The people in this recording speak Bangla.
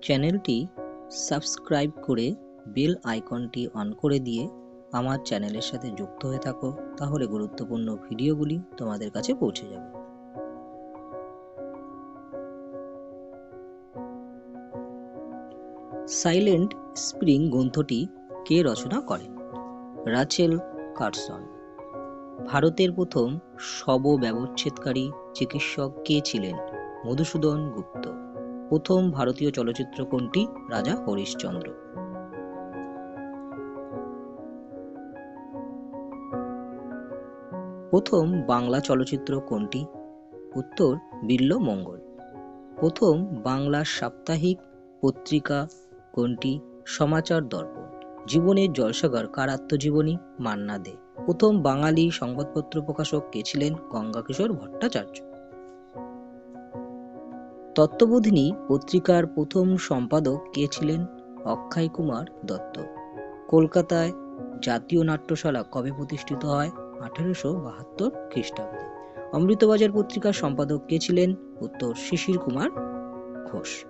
চ্যানেলটি সাবস্ক্রাইব করে বেল আইকনটি অন করে দিয়ে আমার চ্যানেলের সাথে যুক্ত হয়ে থাকো, তাহলে গুরুত্বপূর্ণ ভিডিওগুলি তোমাদের কাছে পৌঁছে যাবে। সাইলেন্ট স্প্রিং গ্রন্থটি কে রচনা করেন? Rachel Carson. ভারতের প্রথম শব ব্যবচ্ছেদকারী চিকিৎসক কে ছিলেন? মধুসূদন গুপ্ত। প্রথম ভারতীয় চলচ্চিত্র কোনটি? রাজা হরিশ্চন্দ্র। প্রথম বাংলা চলচ্চিত্র কোনটি? উত্তর বিল্ল মঙ্গল। প্রথম বাংলা সাপ্তাহিক পত্রিকা কোনটি? সমাচার দর্পণ। জীবনের জলসাগর কার আত্মজীবনী? মান্না দে। প্রথম বাঙালি সংবাদপত্র প্রকাশক কে ছিলেন? গঙ্গাকিশোর ভট্টাচার্য। তত্ত্ববোধিনী পত্রিকার প্রথম সম্পাদক কে ছিলেন? অক্ষয় কুমার দত্ত। কলকাতায় জাতীয় নাট্যশালা কবে প্রতিষ্ঠিত হয়? 1872 খ্রিস্টাব্দে। অমৃতবাজার পত্রিকার সম্পাদক কে ছিলেন? উত্তর শিশির কুমার ঘোষ।